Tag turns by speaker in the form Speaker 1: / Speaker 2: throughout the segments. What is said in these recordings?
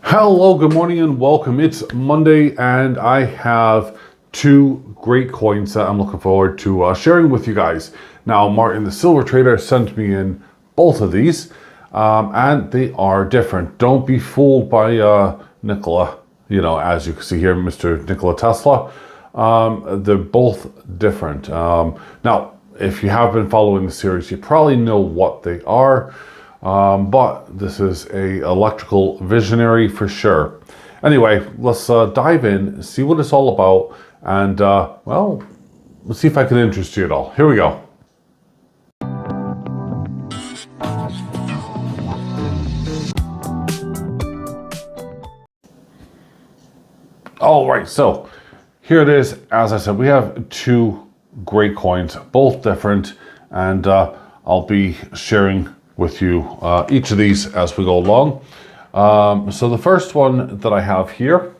Speaker 1: Hello, good morning and welcome. It's Monday and I have two great coins that I'm looking forward to sharing with you guys. Now, Martin the Silver Trader sent me in both of these and they are different. Don't be fooled by Nikola, as you can see here, Mr. Nikola Tesla. They're both different. Now, if you have been following the series, you probably know what they are. But this is a electrical visionary for sure. Anyway, let's dive in, see what it's all about, and well, let's see if I can interest you at all. Here we go. All right, so here it is. As I said, we have two great coins, both different, and I'll be sharing with you each of these as we go along. So the first one that I have here,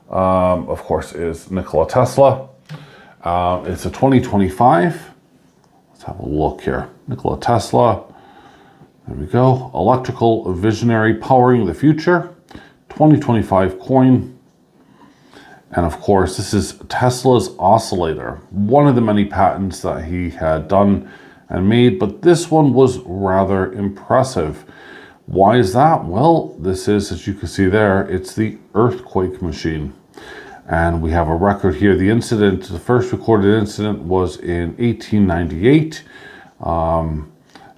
Speaker 1: of course, is Nikola Tesla. It's a 2025. Let's have a look here. Nikola Tesla. There we go. Electrical visionary powering the future. 2025 coin. And of course, this is Tesla's oscillator. One of the many patents that he had done and made, but this one was rather impressive. Why is that? Well, this is, as you can see there, it's the earthquake machine. And we have a record here. The incident, the first recorded incident was in 1898.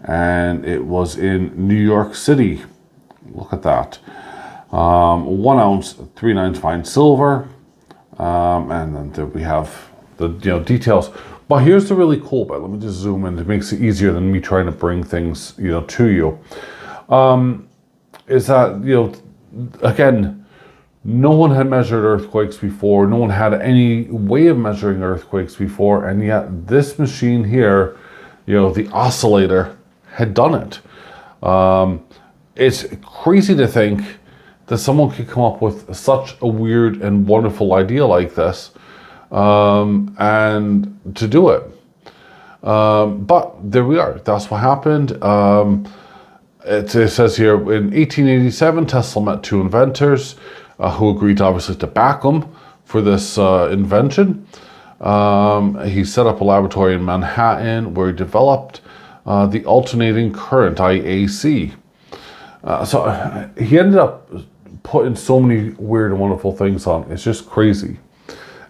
Speaker 1: And it was in New York City. Look at that. 1 ounce, 3/9 fine silver. And then there we have the details. But here's the really cool bit. Let me just zoom in. It makes it easier than me trying to bring things, to you. Is that, again, no one had measured earthquakes before. No one had any way of measuring earthquakes before. And yet this machine here, the oscillator, had done it. It's crazy to think that someone could come up with such a weird and wonderful idea like this. And to do it. But there we are. That's what happened. It says here, in 1887, Tesla met two inventors who agreed obviously to back him for this invention. He set up a laboratory in Manhattan where he developed the alternating current, IAC. So he ended up putting so many weird and wonderful things on. It's just crazy.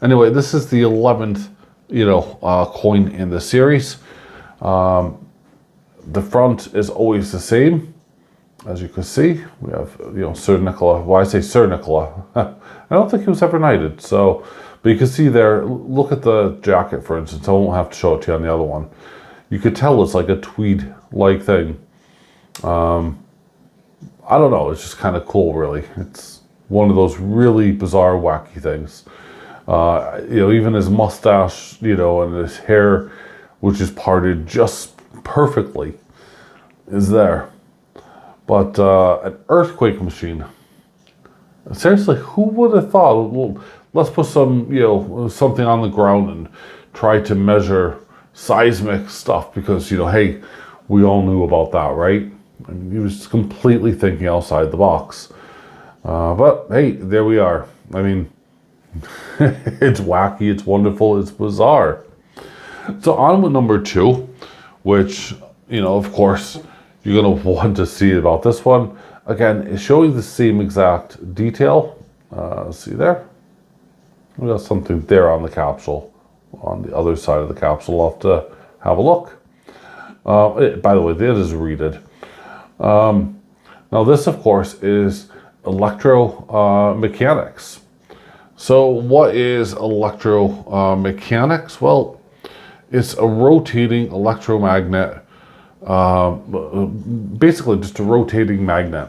Speaker 1: Anyway, this is the 11th, coin in the series. The front is always the same. As you can see, we have, Sir Nikola. Well, I say Sir Nikola. I don't think he was ever knighted. So, but you can see there, look at the jacket, for instance. I won't have to show it to you on the other one. You could tell it's like a tweed-like thing. I don't know. It's just kind of cool, really. It's one of those really bizarre, wacky things. Even his mustache, and his hair, which is parted just perfectly, is there. But an earthquake machine. Seriously, who would have thought? Well, let's put some, something on the ground and try to measure seismic stuff because, hey, we all knew about that, right? I mean, he was completely thinking outside the box. But hey, there we are. I mean, it's wacky, it's wonderful, it's bizarre. So on with number two, which, of course, you're going to want to see about this one. Again, it's showing the same exact detail. See there? We got something there on the capsule. On the other side of the capsule, I'll have to have a look. By the way, that is reeded. Now this, of course, is electromechanics. So what is electromechanics? Well, it's a rotating electromagnet, basically just a rotating magnet.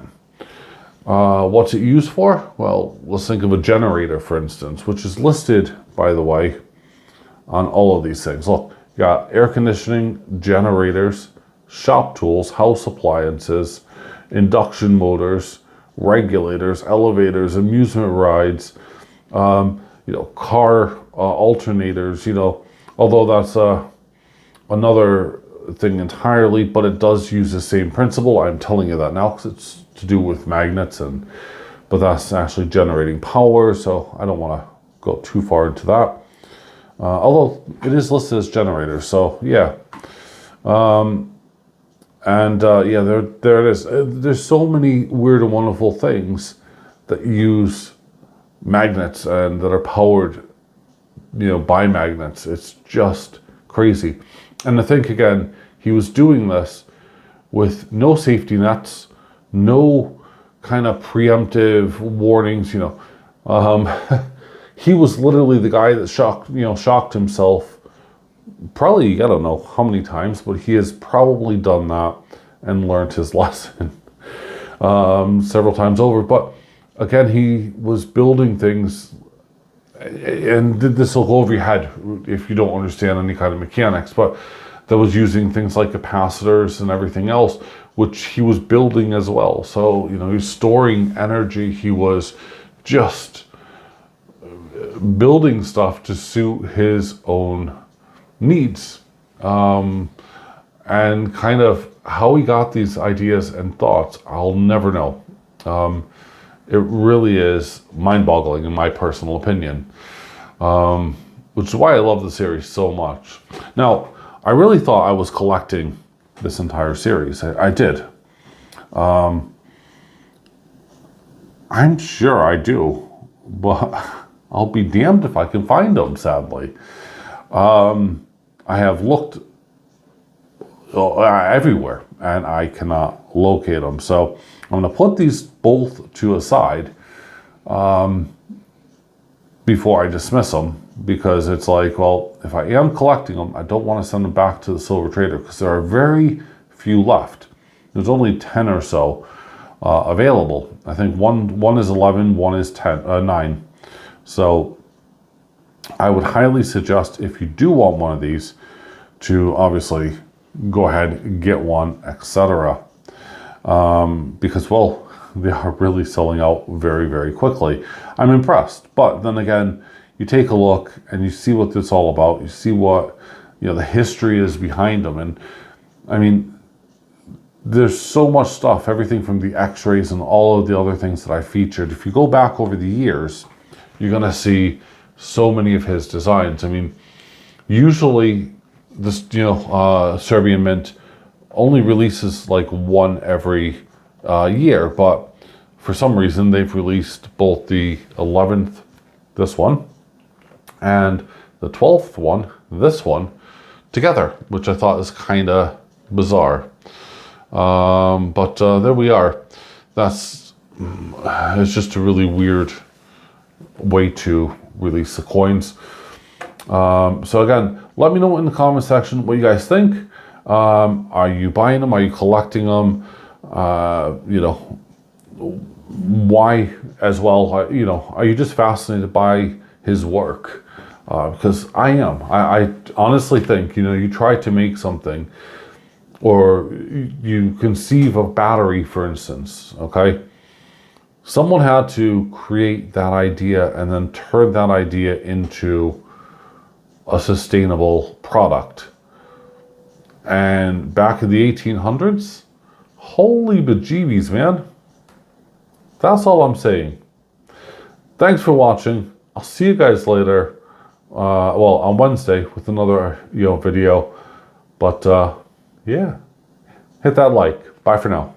Speaker 1: What's it used for? Well, let's think of a generator, for instance, which is listed, by the way, on all of these things. Look, you got air conditioning, generators, shop tools, house appliances, induction motors, regulators, elevators, amusement rides, car alternators, although that's another thing entirely, but it does use the same principle. I'm telling you that now because it's to do with magnets and but that's actually generating power, so I don't want to go too far into that. Although it is listed as generator, so yeah. Yeah, there it is. There's so many weird and wonderful things that use magnets and that are powered, by magnets. It's just crazy. And I think, again, he was doing this with no safety nets, no kind of preemptive warnings, He was literally the guy that shocked himself probably, I don't know how many times, but he has probably done that and learned his lesson several times over. But again, he was building things, and this will go over your head if you don't understand any kind of mechanics, but that was using things like capacitors and everything else, which he was building as well. So, he was storing energy. He was just building stuff to suit his own needs. And kind of how he got these ideas and thoughts, I'll never know. It really is mind-boggling in my personal opinion, which is why I love the series so much. Now, I really thought I was collecting this entire series. I did. I'm sure I do, but I'll be damned if I can find them, sadly. I have looked everywhere and I cannot locate them. So I'm going to put these both to a side before I dismiss them, because it's like, well, if I am collecting them, I don't want to send them back to the Silver Trader because there are very few left. There's only 10 or so available. I think one is 11, one is 9. So I would highly suggest, if you do want one of these, to obviously go ahead and get one, etc. Because, well, they are really selling out very, very quickly. I'm impressed. But then again, you take a look and you see what it's all about. You see what, the history is behind them. And I mean, there's so much stuff, everything from the x-rays and all of the other things that I featured. If you go back over the years, you're going to see so many of his designs. I mean, usually this, Serbian Mint only releases like one every year, but for some reason they've released both the 11th, this one, and the 12th one, this one, together, which I thought is kind of bizarre. But there we are. It's just a really weird way to release the coins. So again, let me know in the comment section what you guys think. Are you buying them? Are you collecting them? Why as well? Are you just fascinated by his work? Because I am. I honestly think, you try to make something, or you conceive of battery, for instance, okay? Someone had to create that idea and then turn that idea into a sustainable product. And back in the 1800s, holy bejeebies, man. That's all I'm saying. Thanks for watching. I'll see you guys later. On Wednesday with another video. But yeah, hit that like. Bye for now.